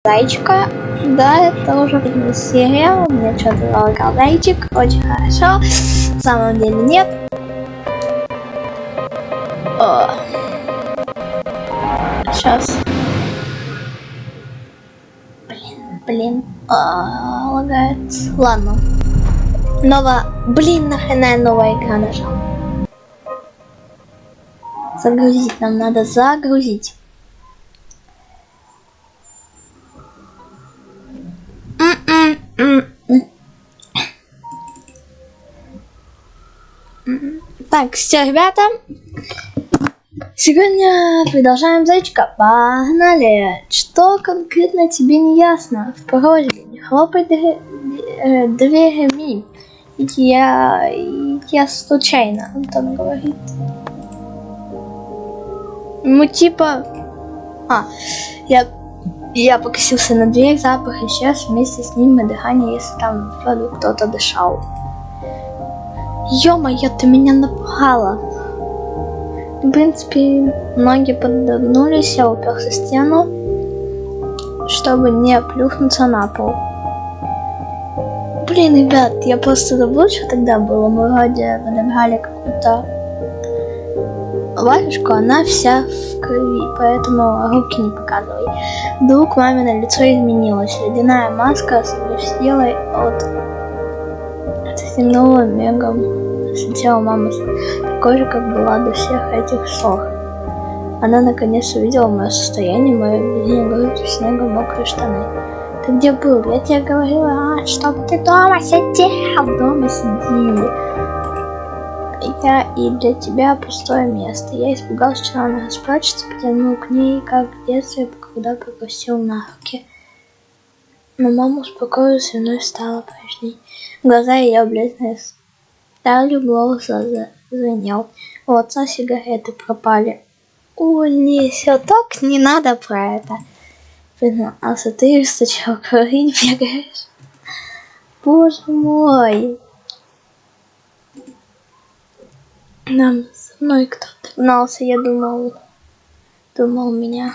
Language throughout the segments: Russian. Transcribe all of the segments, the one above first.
Зайчика. Да, это уже сериал. Мне что-то залагал зайчик. Очень хорошо. На самом деле нет. Сейчас. Блин. Лагает. Ладно. Нахрена новая игра нажал. Загрузить нам надо, загрузить. Так, все, ребята. Сегодня продолжаем зайчика. Погнали. Что конкретно тебе не ясно? В пароле не хлопай дверями. Я случайно, он там говорит. Ну типа... Я покосился на дверь, запах исчез, вместе с ним и дыхание, если там вроде кто-то дышал. Ё-моё, ты меня напугала. В принципе, ноги подогнулись, я уперся в стену, чтобы не плюхнуться на пол. Блин, ребят, я просто забыл, что тогда было. Мы вроде подобрали какую-то варежку, она вся в крови, поэтому руки не показывай. Вдруг мамино лицо изменилось. Ледяная маска с силой оттянула мегом. Слетела мама такой же, как была до всех этих ссор. Она наконец увидела мое состояние, мое видение, грудь, снегом, мокрые штаны. Ты где был? Я тебе говорила, чтобы ты дома сидел. Дома сиди. Я и для тебя пустое место. Я испугался, что она расплачется, потянул к ней, как в детстве, когда попросил на руки. Но мама успокоилась, и вновь стала прежней. Глаза ее бледные стали, голос зазвенел. У отца сигареты пропали. Ой, не, все так, не надо про это. Признался, ты сначала курить бегаешь. Боже мой. Нам со мной кто-то гнался, я думал меня.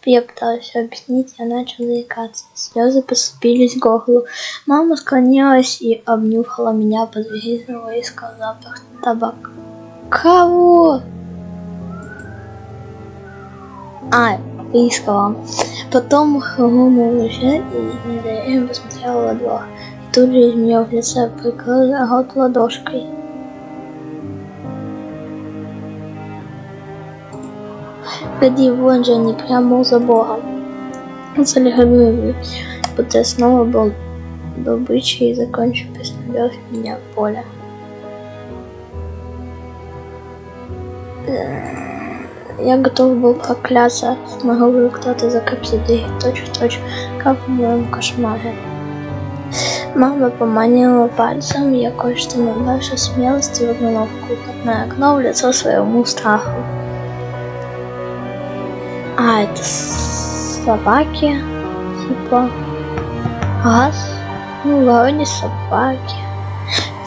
Я пыталась все объяснить, я начал заикаться. Слезы поступились к горлу. Мама склонилась и обнюхала меня, подвизгнула и сказала запах табака. Кого? Искала. Потом хлопнула уже и недоверием посмотрела во двор. И тут же изменил лицо, прикрыла рот ладошкой. Погоди, вон же они прямо за Богом. Залегли, будто я снова был добычей и закончил представлять меня в поле. Я готов был прокляться, снаружи кто-то закрепил дверь точь-в-точь, как в моем кошмаре. Мама поманила пальцем, я кое-что набравши смелости выгнала в кухонное окно в лицо своему страху. Это собаки, типа, газ, вроде собаки.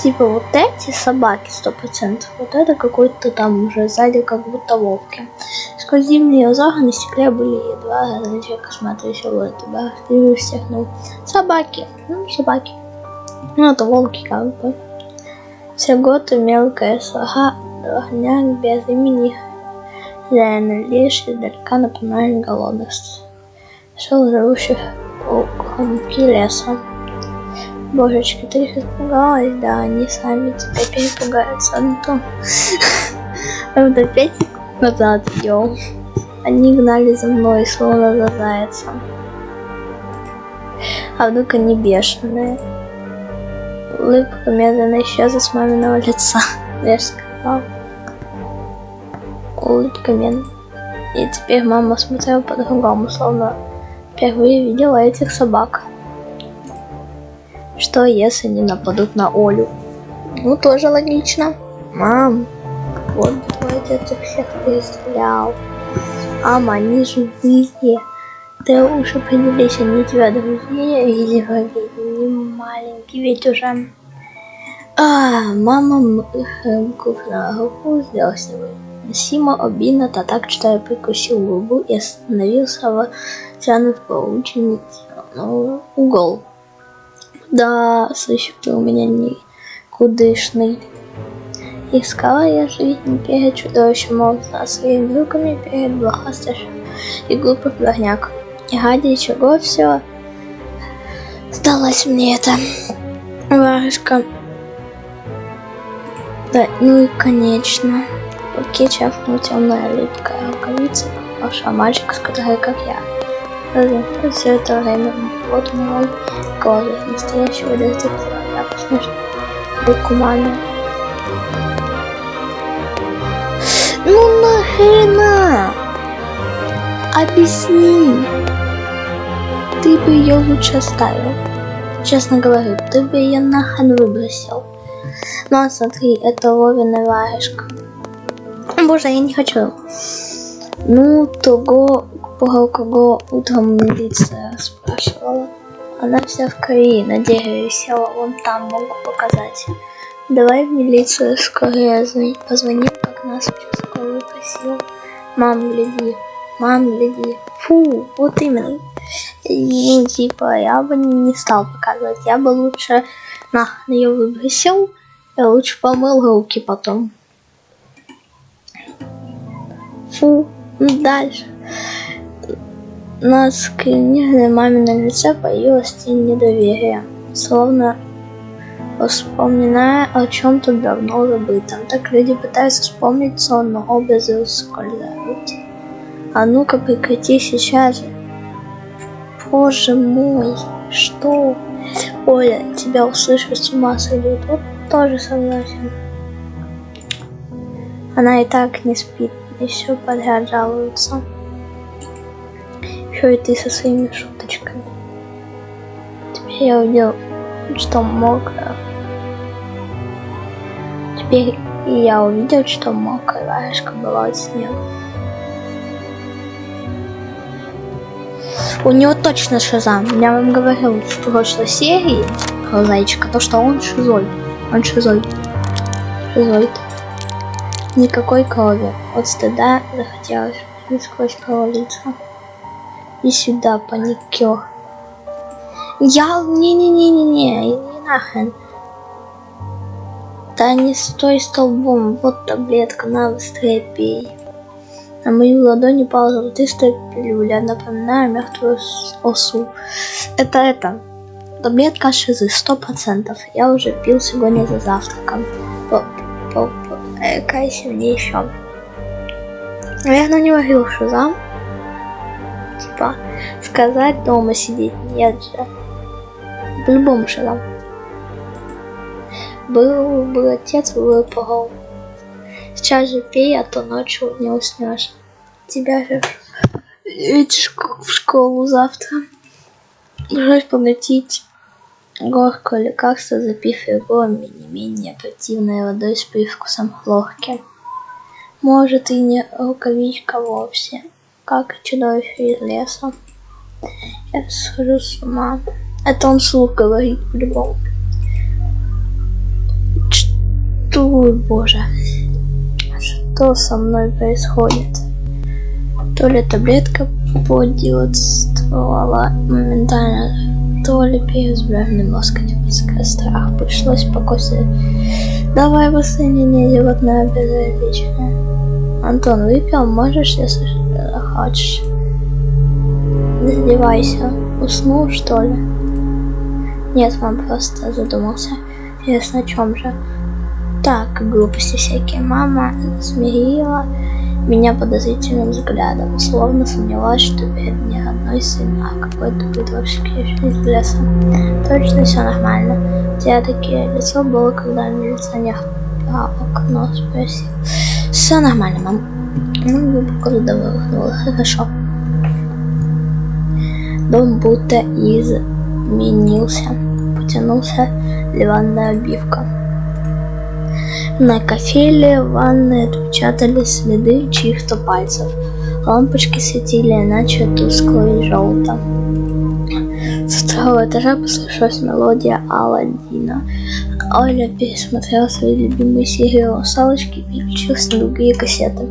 Типа вот эти собаки 100%, вот это какой-то там уже сзади как будто волки. Сквозь зимние узоры на стекле были едва различимые косматые силуэты, барахтливые всех, собаки, собаки. Это волки как бы. Все годы мелкая слага, огняк без имени. Лишь издалека напоминали голодных. Шел живущих уголки леса. Божечки, ты их испугалась? Да, они сами теперь перепугаются. Это 5 секунд назад видел. Они гнали за мной, словно за зайцем. А вдруг они бешеные? Улыбка медленно исчезла с маминого лица. Я сказал. Улыбка медленно. И теперь мама смотрела по-другому, словно впервые видела этих собак. Что если они нападут на Олю? Тоже логично. Мам, вот твой отец их всех перестрелял. Мама, они живые. Ты уж определись, они тебя друзья или враги? Не маленький ведь уже. Мама губ на руку сделала себе. Сима обидно-то так, что я прикусил губу и остановился в тянут полученный угол. Да, слышь, ты у меня никудышный. Искала я жизнь перед чудовищем молота, своими руками перед блохастышем и глупых дворняк. И ради чего все сдалась мне эта варежка. Да, ну и конечно. В руке чавкнула темная липкая рукавица, пошла мальчик, с которой, как я. Все это время вот мой козырь настоящего детектива. Я посмотрю руку маме. Ну нахрена? Объясни. Ты бы ее лучше оставил. Честно говорю, ты бы ее нахрен выбросил. Ну смотри, это Вовина варежка. Боже, я не хочу. Ну, того, про кого утром милиция спрашивала. Она вся в крови, на дереве висела, вон там могу показать. Давай в милицию скорее позвони, как нас участковый просил. Мам, гляди. Фу, вот именно. Ну, типа, я бы не стал показывать. Я бы лучше нахрен ее выбросил. Я лучше помыл руки потом. Фу, дальше. На скверненной мамином лице появилась тень недоверия, словно вспоминая о чем-то давно забытом. Так люди пытаются вспомнить сон, но образы ускользают. А ну-ка прекрати сейчас же. Боже мой, что? Оля, тебя услышать с ума сойдет. Вот тоже согласен. Она и так не спит, и все подряд жалуется. Еще и ты со своими шуточками. Теперь я увидел, что мокрая. Теперь я увидел, что мокрая варежка была от снега. У него точно шиза. Я вам говорил в прошлой серии про зайчика, то что он шизой. Он шизоид. Никакой крови. От стыда захотелось сквозь провалиться. И сюда, паникер. Я... Не-не-не-не-не. Иди нахрен. Да не стой столбом. Вот таблетка, на, быстрее пей. На мою ладонь упала золотистая пилюля, напоминая мертвую осу. Это. Таблетка шизы, 100%. Я уже пил сегодня за завтраком. Кайся мне еще. Наверное, не говорил шиза. Типа, сказать дома сидеть. Нет же. По-любому шиза. Был отец, выпал. Сейчас же пей, а то ночью не уснешь. Тебя же ведь в школу завтра. Пришлось поглотить горькое лекарство, запив его не менее противной водой с привкусом хлорки. Может и не рукавичка вовсе, как чудовище из леса. Я схожу с ума. Это он вслух говорит по-любому. Что, боже. Что со мной происходит? То ли таблетка подействовала моментально, то ли переизбранный мозг отпускал страх. Пришлось покосить. Давай быстрее, не животное безразличное. Антон, выпил? Можешь, если хочешь. Не задевайся. Уснул, что ли? Нет, мам, просто задумался. Интересно, о чем же? Так, глупости всякие. Мама смирила меня подозрительным взглядом, словно сомневалась, что перед не родной сын, а какой-то придворский из леса. Точно все нормально. У тебя такие лицо было, когда милиционер про окно спросил. Все нормально, мам. Ну, глубоко выдохнула. Хорошо. Дом будто изменился. Потянулся диванная обивка. На кафеле в ванной отпечатались следы чьих-то пальцев. Лампочки светили иначе тускло и желто. С второго этажа послышалась мелодия Аладдина. Оля пересмотрела свои любимые серии «Русалочки» и переключилась на другие кассеты.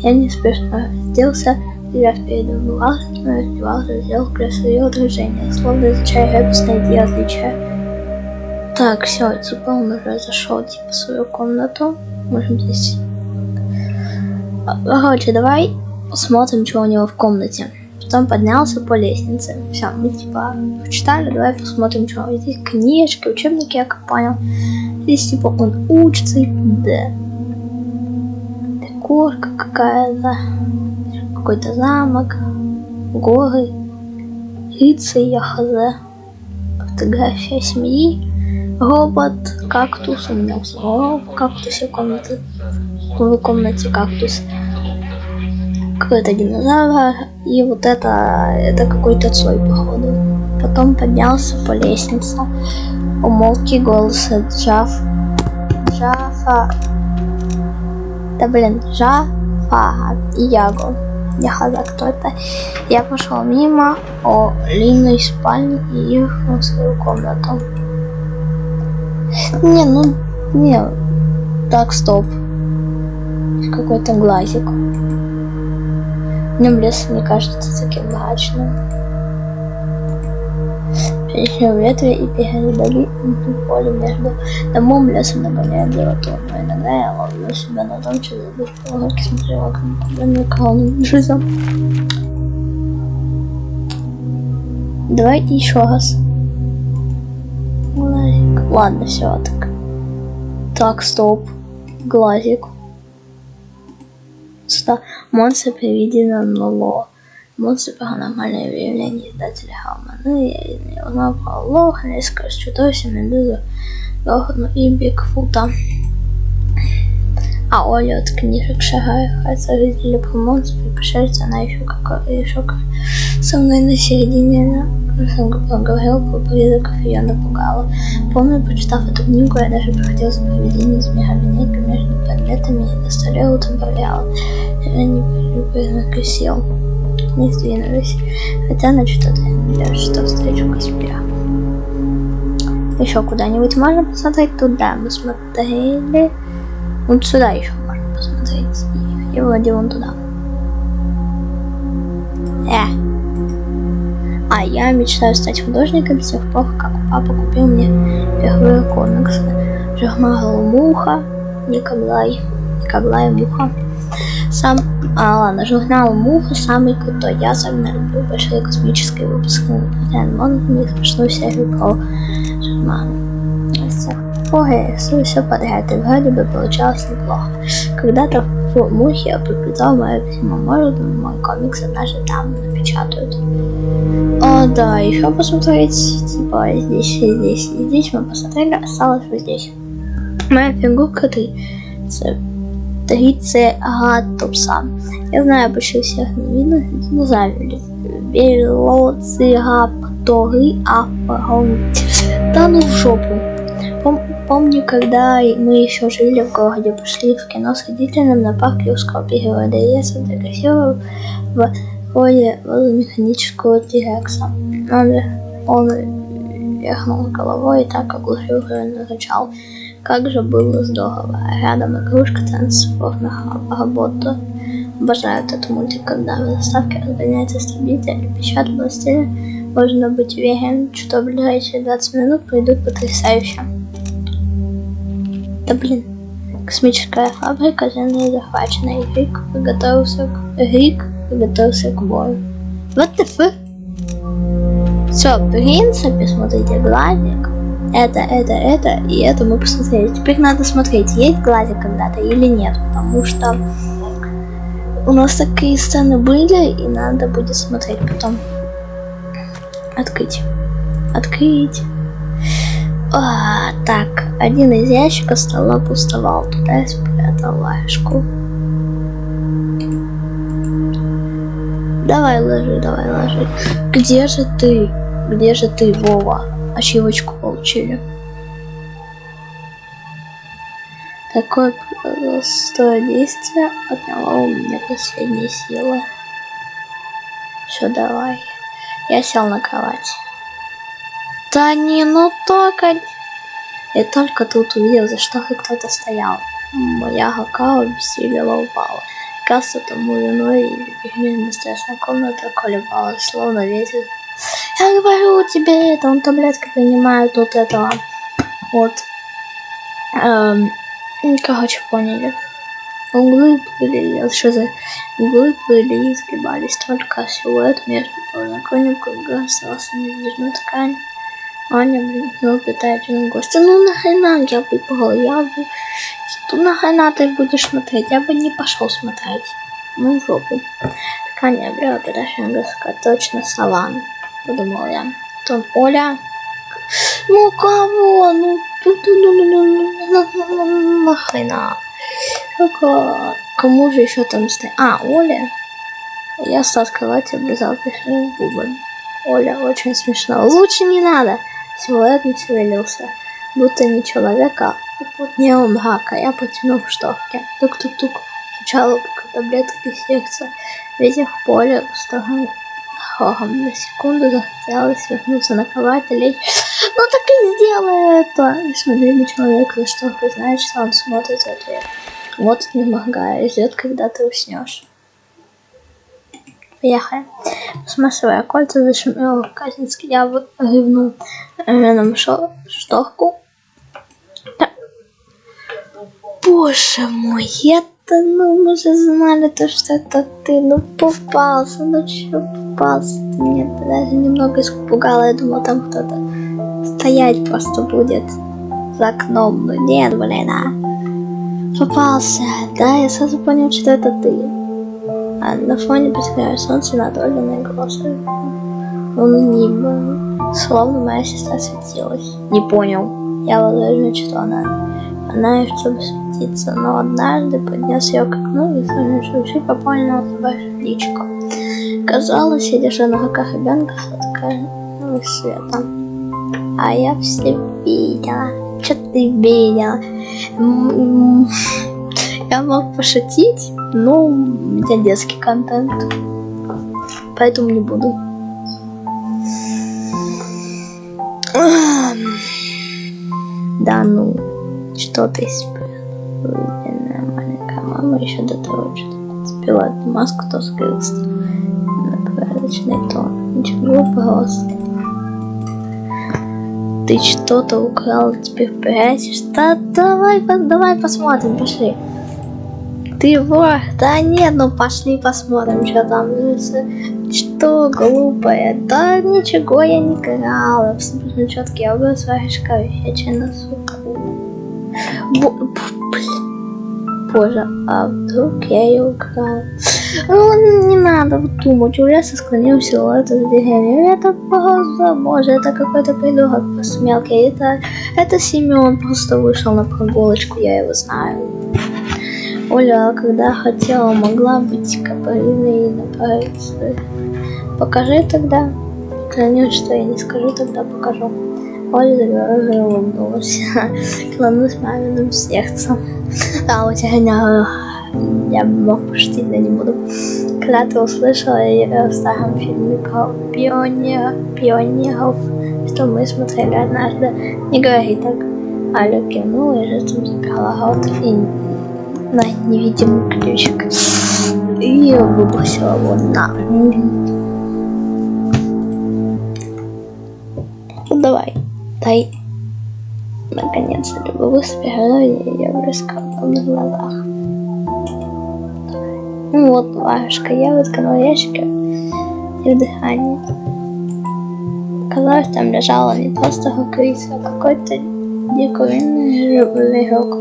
Я неспешно разделся, взяв перед глазом, раздевался, сделал красивое движение, словно изучая репустные различия. Так, все, типа он уже зашел в свою комнату. Можем здесь. Короче, давай посмотрим, что у него в комнате. Потом поднялся по лестнице. Все, мы типа почитали, давай посмотрим, что. Здесь книжки, учебники, я как понял. Здесь типа он учится, да. Декорка какая-то. Какой-то замок. Горы. Рыцарь, я хз. Фотография семьи. Робот, кактус. У меня в кактусе комнаты. В комнате кактус. Какой-то динозавр, и вот это какой-то Цой, походу. Потом поднялся по лестнице. Умолкий голос Джафа. Джафа и Яго. Я хаза, кто это. Я пошел мимо Лины спальни и ехал в свою комнату. Не. Так, стоп. Какой-то глазик. Мне лес не кажется таким мрачным. Перешли в ветви и передали поле между домом, лесом, нагоняя дроту. Но иногда я ловлю себя на том, что забыв полгорки смотрела на колонну жизнь. Давайте еще раз. Глазик. Ладно, все так. Так, стоп. Глазик. Монстр приведено нуло. Монстр паранормальное выявление издателя Халмана. Я не узнал про Лоха, несколько чудовища, медузу, Лохану и Бигфута. А Оля от книжек шагает, хотя видели про монстра, и пришельца она еще как со мной на середине. Поговорил про призраков, ее напугало. Помню, прочитав эту книгу, я даже проходил за проведение змея-линейка между предметами и на столе утром проверял. Я не признаки сил. Не сдвинулись. Хотя на что-то я надеюсь, что встречу Каспера. Еще куда-нибудь можно посмотреть? Туда мы смотрели. Вот сюда еще можно посмотреть. И вроде вон туда. А я мечтаю стать художником с тех пор, как папа купил мне первые комиксы. Журнал Муха, Николай Муха. Журнал Муха самый крутой. Я особенно люблю большие космические выпуски. Монстр, смешную серию про журнал. С тех пор я рисую все подряд, и вроде бы получалось неплохо. Когда-то в Мухе я приплетал мое письмо. Может, мой комикс однажды там напечатают. О, да, еще посмотреть, типа здесь и здесь. И здесь мы посмотрели, осталось вот здесь. Моя фигурка Трицератопса. Я знаю почти всех видов динозавров. Велоцирапторы, да ну в жопу. Помню, когда мы еще жили в городе, пошли в кино с родителями на парк юрского периода, и я сфотографировал в роли механического Тирекса. Он вверхнул головой и так оглушительно закричал. Как же было здорово. Рядом игрушка трансформерных роботов. Обожаю этот мультик, когда в заставке разгоняется строитель и пищат властелин. Можно быть уверен, что в ближайшие 20 минут пройдут потрясающе. Да блин. Космическая фабрика земли захвачена, и Рик приготовился к бою. What the fuck? Все, в принципе, смотрите, глазик. Это, и это мы посмотрели. Теперь надо смотреть, есть глазик когда-то или нет, потому что у нас такие сцены были, и надо будет смотреть потом. Открыть. Так, один из ящиков стола пустовал, туда я спрятал варежку. Давай ложи. Где же ты, Вова? Ачивочку получили. Такое простое действие отняло у меня последние силы. Все, давай. Я сел на кровать. Да не, ну только... И только тут увидел, за что кто-то стоял. Моя рука обессиленно упала. Кажется, тому виной и страшная комната колебалась, словно ветер. Я говорю тебе, это он таблетки принимает от этого. Вот. Короче, поняли. Углы плыли и изгибались, только силуэт между подоконником остался недвижной ткань. Аня блин, питает гостя. Ну нахрена я выбрала? Что нахрена ты будешь смотреть? Я бы не пошел смотреть. Ну в жопу. Ткань обрела подошла доска. Точно саван, подумал я. Потом Оля. Ну кого? Ну нахрена? Кому же еще там стоит? А, Оля. Я стал открывать и облизал пешные губы. Оля, очень смешно. Лучше не надо. Силуэт не шевелился, будто не человека, а уплотнел мрака. Я потянул в штовке. Тук-тук-тук. Звучало, как таблетки сердца. Ветер в поле усталым хором. На секунду захотелось вернуться на кровать и лечь. Ну так и сделай это. И смотри на человека, за штовкой, знаешь, что он смотрит в ответ. Вот не моргая, и ждет, когда ты уснешь. Поехали. Смазывая кольца, зашумел Казинский. Я ревнул нам шторку. Боже мой, это, ну, мы же знали то, что это ты. Ну, попался, ну чё попался? Ты меня даже немного испугала. Я думала, там кто-то стоять просто будет за окном. Ну нет, блин, а. Попался. Да, я сразу понял, что это ты. А на фоне потеряю солнце надоленные голосы. Он небо. Словно моя сестра светилась. Не понял. Я возражаю, что она и чтобы светиться. Но однажды поднес ее к окну и слушай попольно в личку. Казалось, я держу на руках ребенка сладкого света. А я все видела. Что ты видела? Я мог пошутить, но у меня детский контент, поэтому не буду. Да ну, что ты спрятала? Маленькая мама еще до того, что успела эту маску, то скрылась на порядочный тон. Ничего, пожалуйста. Ты что-то украл, теперь прячешь? Да давай посмотрим, пошли. Ты вор? Да нет, ну пошли посмотрим, что там. Что глупая? Да ничего я не крала. Абсолютно четкий образ варежка, висячая на суку. Боже, а вдруг я ее украла? Ну, не надо думать. У леса склонился силуэт за деревьями. Это просто, боже, это какой-то придурок просто мелкий. Это Семен просто вышел на прогулочку, я его знаю. Оля, когда хотела, могла быть капризной и направиться. Покажи тогда. Клянусь, что я не скажу, тогда покажу. Оля заговорила, улыбнулась. Клянусь маминым сердцем. А у тебя я мог пошутить, но не буду. Когда-то услышала в старом фильме про пионеров, что мы смотрели однажды. Не говори так. Аля кивнула и жестом заперла рот и на невидимый ключик и выбросила его на. Ну давай, дай. Наконец-то любовь спирала ее в расколотных глазах. Ну вот, варежка, я выткнула ящики и в дыхании. Казалось, там лежала не просто рукавица, а какой-то диковинный жирок.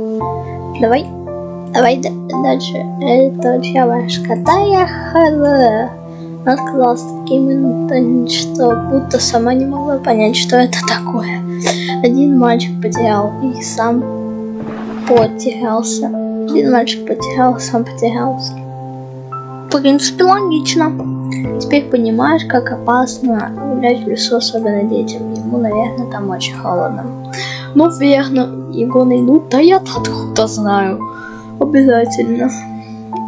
Давай дальше. Это чья варежка? Да я хз. Она сказала с таким минутами, что будто сама не могла понять, что это такое. Один мальчик потерял и сам потерялся. Один мальчик потерял, сам потерялся. В принципе, логично. Теперь понимаешь, как опасно гулять в лесу, особенно детям. Ему, наверное, там очень холодно. Ну, верно, его найдут. Да я-то откуда знаю. Обязательно.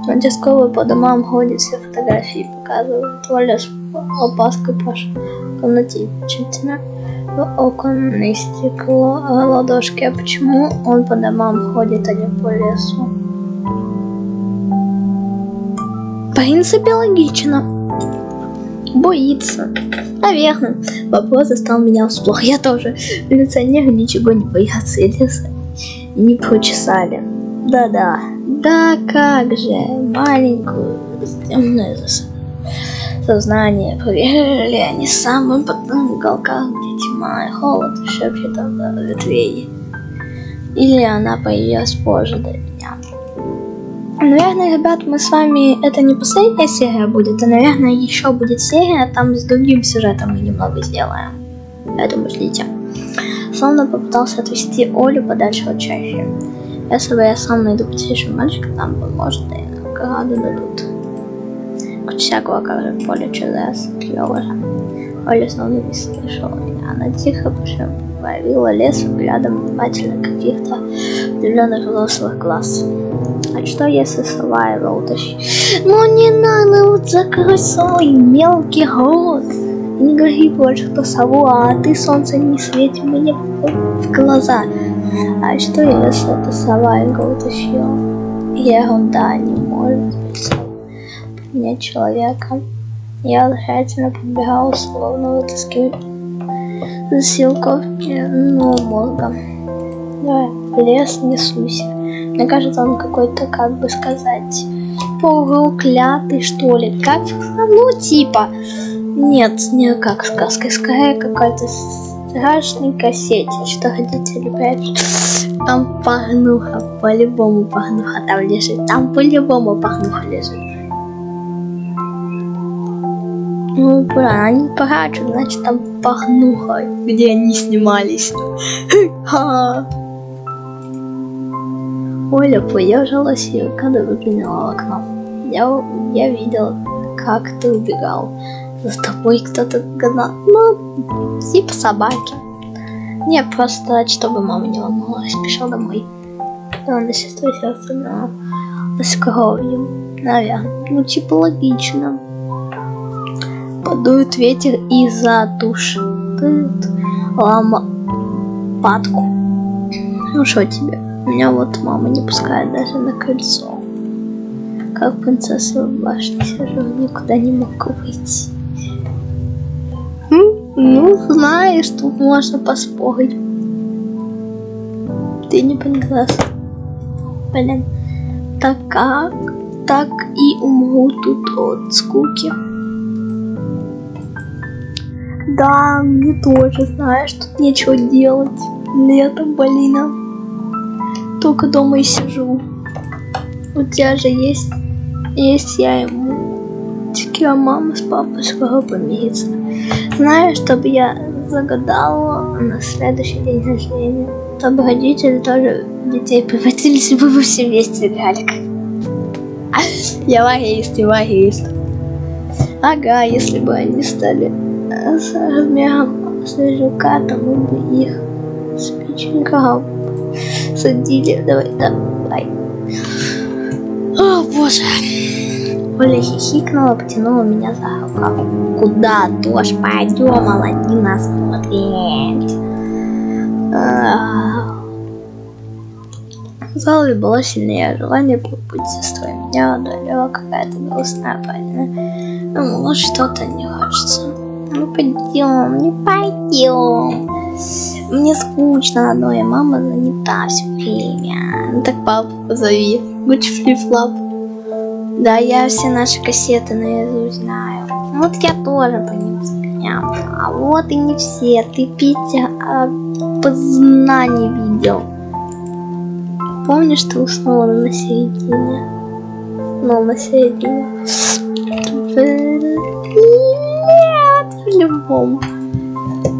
Участковый по домам ходит, все фотографии показывает. Оля с опаской Паша в комнате тишина. в оконное стекло ладошки. А почему он по домам ходит, а не по лесу? В принципе, логично. Боится. Наверное. Вопрос застал меня врасплох. Я тоже. Милиционеры ничего не боятся и леса не прочесали. Да-да. Да как же. Маленькую темную сознание проверили они самым потом уголках, где тьма и холод шепчет от ветвей. Или она появилась позже до меня. Наверное, ребят, мы с вами... Это не последняя серия будет, а, наверное, еще будет серия, там с другим сюжетом мы немного сделаем. Поэтому ждите. Словно попытался отвести Олю подальше от чащи. Если бы я сам найду потише мальчика, там бы, может, и награду дадут. Хоть всякого, как же, поле чудес, клёво же. Оля снова не слышала меня. Она тихо проявила лес взглядом внимательно каких-то удивленных взрослых глаз. А что если сова его утащит? Ну не надо, вот закрой свой мелкий рот. И не говори больше про сову, а ты, солнце, не свети мне в глаза. А что если это сова его утащила? Ерунда, не может быть понять человека. Я тщательно подбирала, словно вытаскивать засилковки мозга. Давай, в лес несусь. Мне кажется, он какой-то, как бы сказать, полуклятый, что ли. Как, ну, типа. Нет, не как сказка, скорее какой-то страшный кассете. Что хотите, ребят? Там порнуха, по-любому порнуха там лежит. Там по-любому порнуха лежит. Ну, правильно, они плачут, значит, там порнуха, где они снимались. Оля поежилась и когда выглянула в окно. Я видел, как ты убегал. За тобой кто-то гнал. Ну, типа собаки. Не, просто, чтобы мама не волновалась, спешил домой. Когда на сестру сестру с кровью. Наверное. Ну, типа логично. Подует ветер и задушит лопатку. Ну что тебе? Меня вот мама не пускает даже на кольцо. Как принцесса в башне сижу, никуда не могу выйти. Ну, знаешь, тут можно поспорить. Ты не принцесса. Блин. Так как? Так и умру тут от скуки. Да, мне тоже, знаешь, тут нечего делать. Летом, блин. Только дома и сижу. У тебя же есть я ему. Теперь мама с папой скоро помирятся. Знаешь, чтобы я загадала на следующий день рождения, чтобы родители тоже детей превратились, бы вы все вместе играли. Я варист. Ага, если бы они стали с размером снежка, то мы бы их с печеньком садили. Давай. О, боже. Оля хихикнула, потянула меня за рукав. Куда, дождь? Пойдем, Аладдина смотреть. В зале было сильнее желание побыть сестрой. Меня одолела какая-то грустная паника. Ну, что-то не хочется. Ну, не пойдем. Мне скучно одной, мама занята все время. Ну так папу позови, будь флип-флап. Да, я все наши кассеты наизусть знаю. Вот я тоже по ним сгонял. А вот и не все. Ты, Питер, познаний видел. Помнишь, ты уснула на середине? Ну, на середине. Нет, по-любому.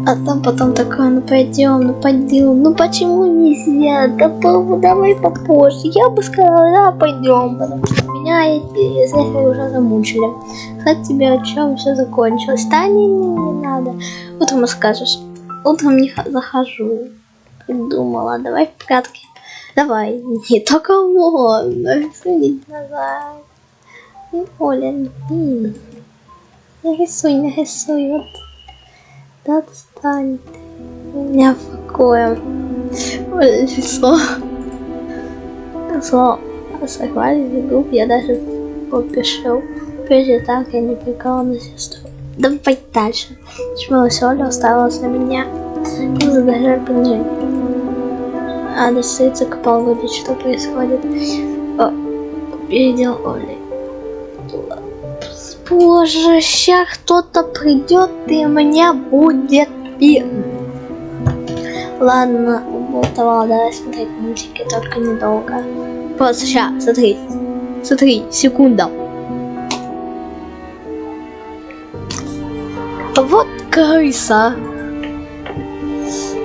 А там потом такое, ну пойдем. Ну почему нельзя? Да давай попозже. Я бы сказала, да, пойдем. Потому что меня эти зрители уже замучили. Сказать тебе, о чем все закончилось. Да не надо. Утром скажешь. Утром не захожу. Придумала, давай в прятки. Давай, не только можно. Рисуй назад. Оля, нарисуй. Вот. Да отстань ты. меня покоем. Лицо. Согласен, групп я даже попишу. Прежде так я не прикала на сестру. Давай дальше. Почему все оставалось на меня? Задержать бензин. А достается к полгода, что происходит. Видел Оли. Боже, сейчас кто-то придет и меня будет бить. Ладно, уболтовала, давай смотреть мультики, только недолго. Просто сейчас, смотри, секунда. Вот крыса.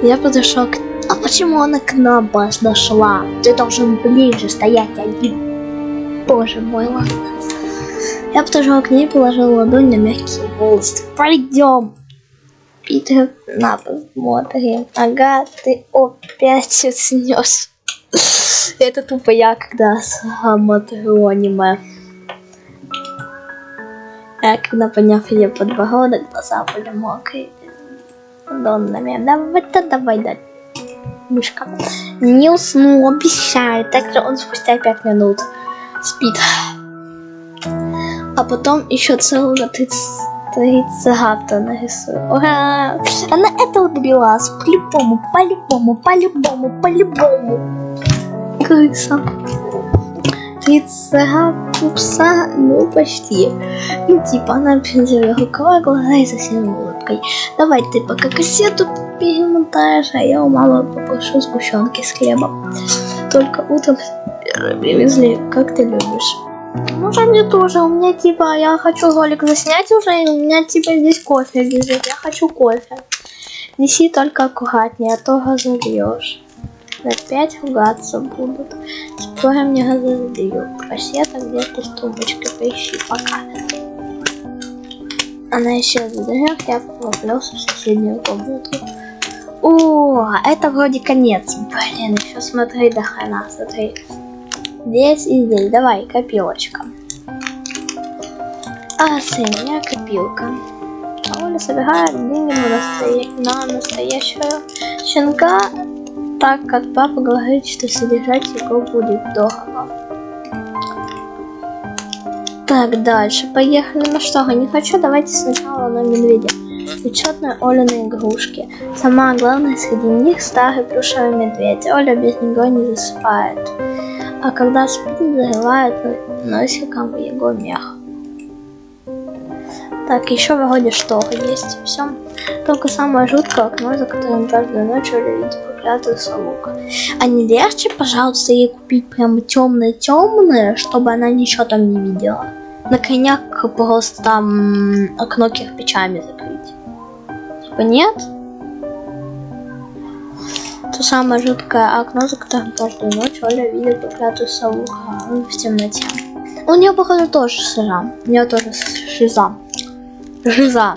Я подошел к... А почему она к нам подошла? Ты должен ближе стоять один. Боже мой, ладно. Я подошел к ней, положил ладонь на мягкие волосы. Пойдем. Питер, на, посмотрим. Ага, ты опять уснешь. Это тупо я, когда смотрю аниме. А когда, поняв ее подбородок, глаза были мокрые. Давай, дай. Мышка. Не усну, обещаю. Также он спустя 5 минут спит. А потом еще целых 30 гавта нарисую. Ура! Она это добилась. По-любому. Крыса. 30 гавта, ну почти. Ну типа она перекрывала глаза и совсем улыбкой. Давай ты пока кассету перемотаешь, а я у мамы попрошу сгущенки с хлебом. Только утром привезли, как ты любишь. Может мне тоже, у меня типа, я хочу ролик заснять уже, и у меня типа здесь кофе лежит, я хочу кофе. Неси только аккуратнее, а то разольешь. Опять ругаться будут. Скоро мне разольют. Кассета где-то с тумбочкой, поищи пока. Она исчезла в дверях, я поплелся в соседнюю комнату. О, это вроде конец. Блин, еще смотри до хрена, смотри. Здесь и здесь. Давай, копилочка. А, сын, у меня копилка. А Оля собирает деньги на настоящего щенка, так как папа говорит, что содержать его будет дорого. Так, дальше. Поехали. Ну что, не хочу, давайте сначала на медведя. Учетные Олины игрушки. Самое главное среди них старый плюшевый медведь. Оля без него не засыпает. А когда спит, зарывает носиком в его мех. Так, еще вроде шторы есть. Все. Только самое жуткое окно, за которым каждую ночь Оля видит проклятую сову. А не легче, пожалуйста, ей купить прямо темное, чтобы она ничего там не видела. На коняк просто там окно кирпичами закрыть. Типа нет? То самое жуткое окно, за которым каждую ночь Оля видит проклятую сову в темноте. У нее, походу, тоже шиза. У нее тоже шиза. Жиза.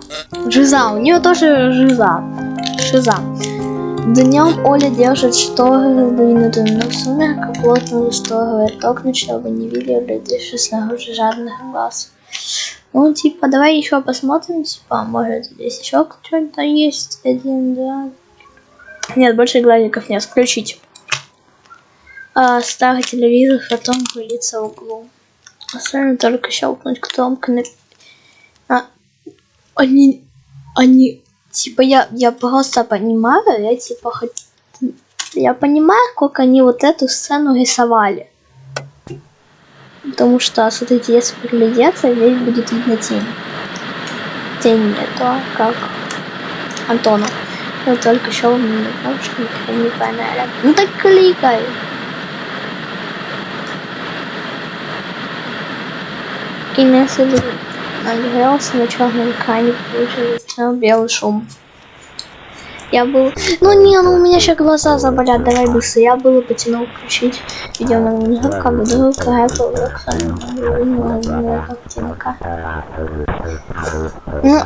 У нее тоже жиза. Шиза. Днем Оля держит шторы выдвинутыми, но в сумерках плотно зашторывает окна, чтобы не видели глядящих снаружи жадных глаз. Ну, типа, давай еще посмотрим, типа, может здесь еще что-то есть. 1, 2. Нет, больше глазиков нет. Включить. Старый телевизор, потом пылится в углу. Остальное только щелкнуть кнопкой. Они, типа, я просто понимаю, я понимаю, как они вот эту сцену рисовали. Потому что, смотрите, если приглядеться, здесь будет видно тень. Тень нету, как Антона. Я только щелкнул на кнопочку, не поняли. Ну так кликай. И если нагрелся на черном экране, получился белый шум. Я был... Ну у меня сейчас глаза заболят, давай быстро. Я было потянул включить видео на минутку, как вдруг картинка. Ну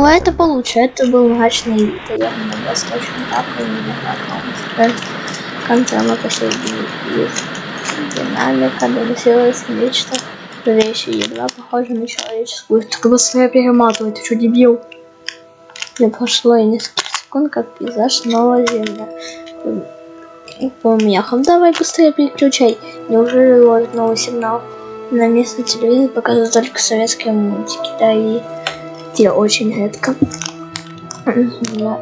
это получше, это был мрачный вид. Я на восточном таку не на контрольно последний есть. Динамика доносилась нечто зловещее, едва похоже на человеческую. Так быстрее перематывай, ты что, дебил? Не прошло и несколько секунд. секунд, как пейзаж новая земля. Помехом. Давай быстрее переключай. Неужели ловит новый сигнал? На местном телевизоре показывают только советские мультики, да и те очень редко. Я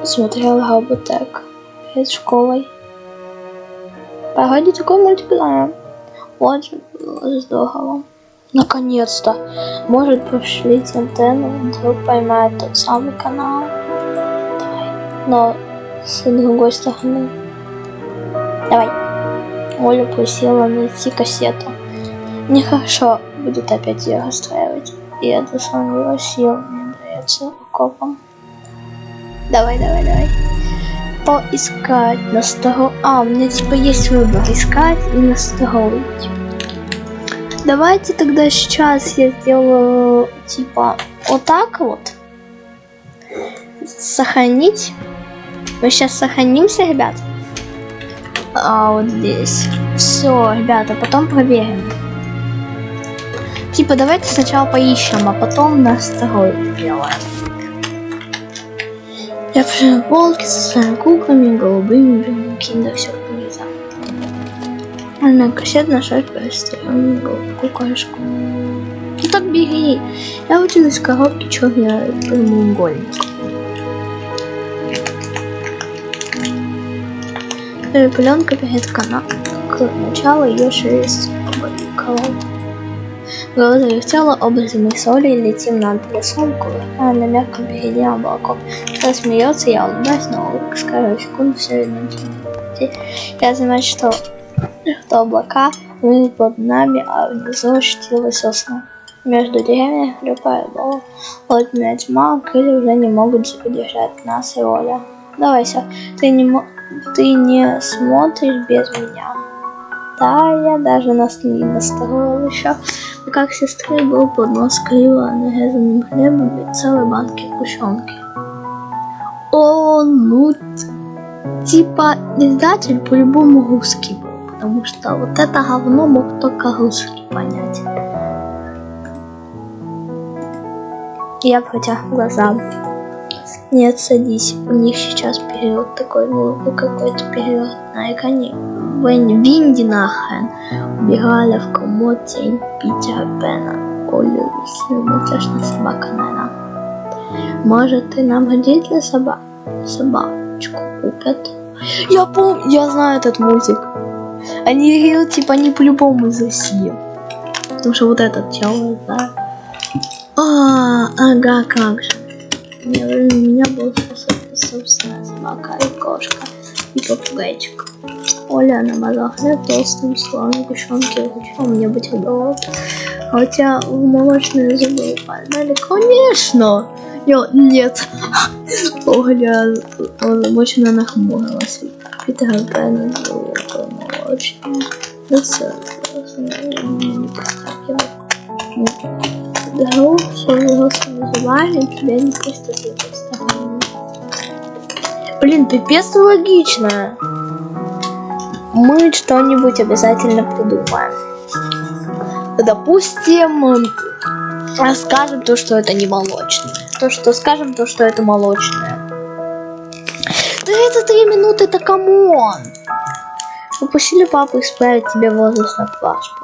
смотрела Роботек перед школой. Погоди, такой мультик, да. Очень здорово. Наконец-то. Может, пошлить антенну, вдруг поймает тот самый канал. Давай. Но с другой стороны. Давай. Оля просила найти кассету. Нехорошо будет опять ее расстраивать. И это самое сил не дается окопом. Давай. Поискать, настроить. У меня типа есть выбор. Искать и настроить. Давайте тогда сейчас я сделаю типа вот так вот. Сохранить. Мы сейчас сохранимся, ребят. Вот здесь. Все, ребята, потом проверим. Типа давайте сначала поищем, а потом настроить делаем. Я пришла полки со своими куклами, голубыми, киндер-сюрпризом. На кассет нашла перестроенную куколку. Ну так бери. Я училась в коробке черный прямоугольник. Пленка перед каналом. К началу ее шерсть обыкала. Голова завертела образами соли и летим над лесом, а на мягком переднем облаков. Кто смеется, я улыбаюсь, но улыбка с каждой секунды все видно. Я знаю, что облака выйдут под нами, а внизу ощутила сосна. Между деревьями хлюпает плотная тьма, крылья уже не могут задержать нас и Оля. Давай, все, ты не смотришь без меня. Да, я даже нас не настроил еще. И как сестре был поднос криво нарезанным хлебом и целой банки сгущенки. Ну, типа, издатель по-любому русский был, потому что вот это говно мог только русский понять. Я протяг глаза. Нет, садись, у них сейчас период такой, какой-то период на экране. Винди нахрен. Убегали в комод тень Питера Пена. Олю, мультяшная собака, наверное. Может, ты нам родителя собачку купят? Я помню, я знаю этот мультик. Они говорят, типа, они по-любому из России. Потому что вот этот чел, да. Ага, как же. У меня была собственная собака и кошка, и попугайчик. Оля намазала хлеб толстым слоем сгущенки, зачем мне бутерброд? А у тебя в молочные зубы упали? Конечно! Нет. Оля озабоченно нахмурилась. Питер Пен был молочный. Да все, не проскакивай. Друг своего зубами тебя не просто стороны. Блин, пипец логично. Мы что-нибудь обязательно придумаем. Допустим, скажем то, что это не молочное. Скажем то, что это молочное. Да это 3 минуты, это камон. Попросили папу исправить тебе возраст на паспорте.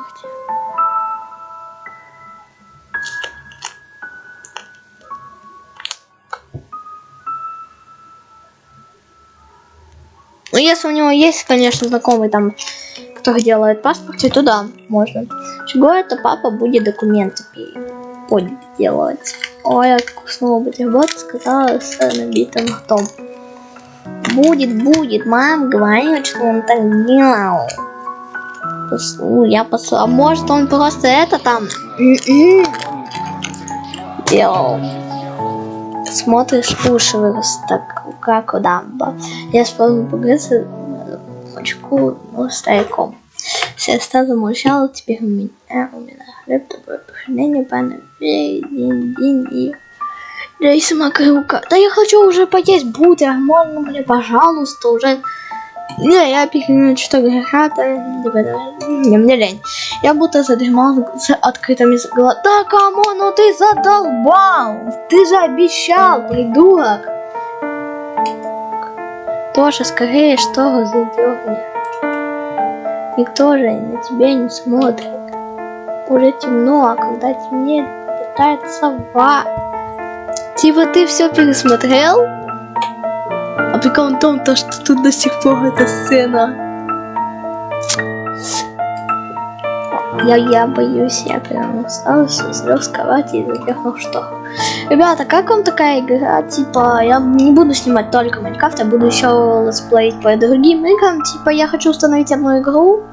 Ну, если у него есть, конечно, знакомый там, кто делает паспорт, то да, можно. Чего это папа будет документы делать? Ой, я вкусного бутерброда сказала с набитым ртом. Будет, мам говорит, что он так делал. А может он просто это там делал. Смотришь, уши вырос так, как у Дамбо. Я спробую погрызться мочку стариком. Сестра замолчала, теперь у меня хлеб, доброе похудение, пана день и... Да и сама рука. Да я хочу уже поесть бутер, можно мне, пожалуйста, уже... Не, я пихну что-то грехата, мне лень. Я будто задремал с открытыми глазами. Да камон, ну ты задолбал! Ты же обещал, придурок! Тоша, скорее, что задерни. Никто же на тебя не смотрит. Уже темно, а когда темнеет, летает сова. Типа ты все пересмотрел? А прикол в том, что тут до сих пор эта сцена. Я боюсь, я прям устал, слез с кровати и запихнул что. Ребята, как вам такая игра? Типа, я не буду снимать только Майнкрафт, я буду еще летсплеить по другим играм. Типа, я хочу установить одну игру.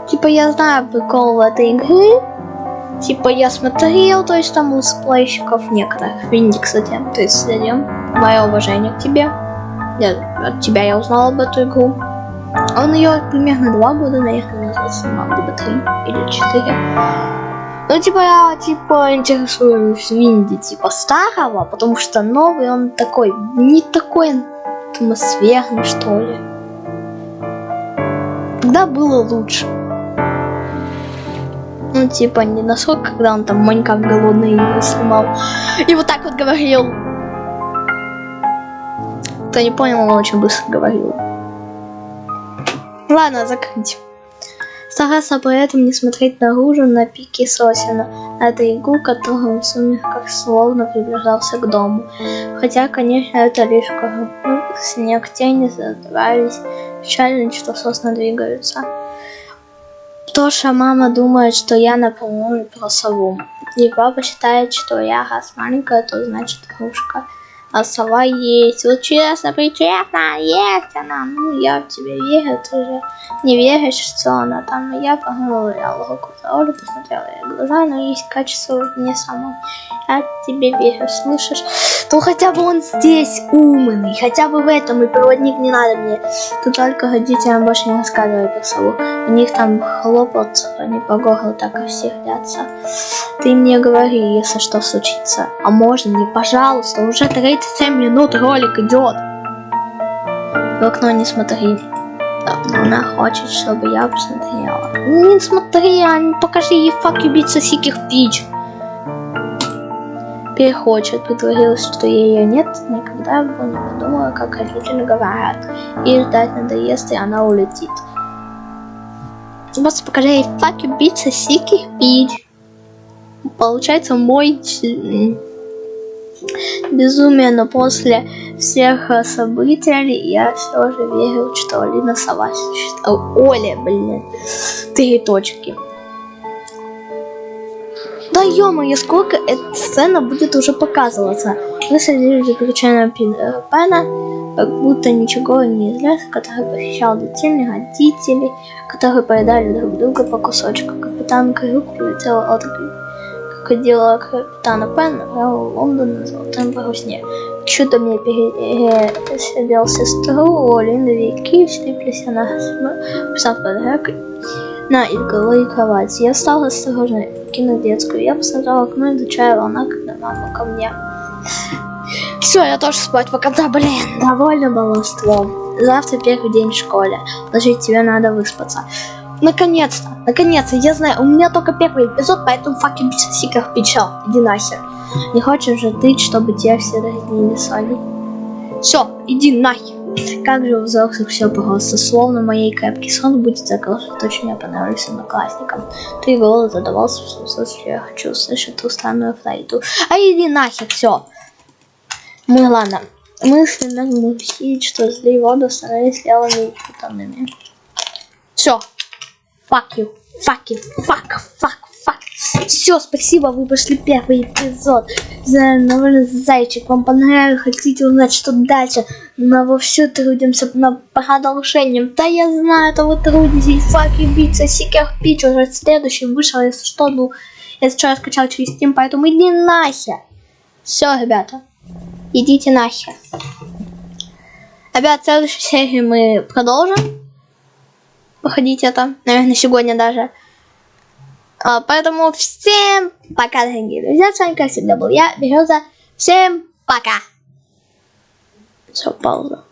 Типа, я знаю прикол в этой игры. Типа, я смотрел, то есть там летсплейщиков некоторых. Винди, кстати, то есть следим. Мое уважение к тебе. От тебя я узнал об эту игру. Он ее примерно 2 года, наверное, назад снимал, либо 3 или 4. Ну, типа, я, интересуюсь Винди, старого, потому что новый, он такой, не такой атмосферный, что ли. Тогда было лучше. Ну, не насколько, когда он там Майнкрафт голодные игры снимал. И вот так вот говорил. Кто не понял, он очень быстро говорил. Ладно, закрыть. Стараться при этом не смотреть наружу на пике сосен. Это игру, которая в сумерках словно приближался к дому. Хотя, конечно, это лишь снег, тени задавались, печально, что сосны двигаются. Тоша мама думает, что я напомню про сову. И папа считает, что я раз маленькая, то значит игрушка. А сова есть. Вот честно, причестно, есть она. Ну, я в тебя верю, ты же не веришь, что она там. И я погладила руку за Олю, посмотрела ей в глаза, но есть качество в ней самой. Я тебе верю, слышишь? То хотя бы он здесь умный, хотя бы в этом, и проводник не надо мне. Ты только родителям больше не рассказывай про сову. У них там хлопот, они по горлу так и все глядятся. Ты мне говори, если что случится. А можно не, пожалуйста, уже 37 минут ролик идет. В окно не смотри. Она хочет, чтобы я посмотрела. Не смотри, покажи ей fuck you bitch сосики в пич. Перехочет, притворилась, что ее нет, никогда бы не подумала, как родители говорят. Ей ждать надоест, и она улетит. Просто покажи ей fuck you bitch сосики в пич. Получается мой безумие, но после всех событий я все же верил, что Алина сова существует. Оля, блин, 3 точки. Да ё-моё, сколько эта сцена будет уже показываться. Мы садились за крученного Пена, как будто ничего не известно, который похищал детей, родителей, которые поедали друг друга по кусочку. Капитан Крюк прилетел от крокодила капитана Пена в Лондон на золотом парусне. Чудо мне пересидел сестру, у Алины веки слиплись, она писав под на изголовье кровати. Я стала осторожно кинуть детскую. Я посмотрела в окно, изучая волна, когда мама ко мне. Все, я тоже спать пока. Да, блин, довольно баловством. Завтра первый день в школе. Даже тебе надо выспаться. Наконец-то, я знаю, у меня только первый эпизод, поэтому fucking сиках печал. Иди нахер. Не хочешь же ты, чтобы тебя все дразнили, Соли? Все, иди нахер. Как же у взрослых все просто, словно моей кепки. Сон будет закрылся, очень мне понравились одноклассникам. Ты голос задавался, что я хочу услышать ту странную флейту. А иди нахер, все. Ну ладно. Мысли надо усилить, что злые воды становились левыми и чутанными. Все. Fuck you. Все, спасибо, вы прошли первый эпизод. Знаю, зайчик, вам понравилось, хотите узнать, что дальше? Но во все трудимся над продолжением. Да я знаю, это вы трудитесь. Fuck you, bitch, сосиках пич. Уже следующий вышел, если что, ну, я сейчас скачал через Steam, поэтому иди нахер. Все, ребята, идите нахер. Ребят, в следующей серии мы продолжим проходить это, наверное, сегодня даже. Поэтому всем пока, дорогие друзья. С вами, как всегда, был я, Береза. Всем пока. Все, пауза.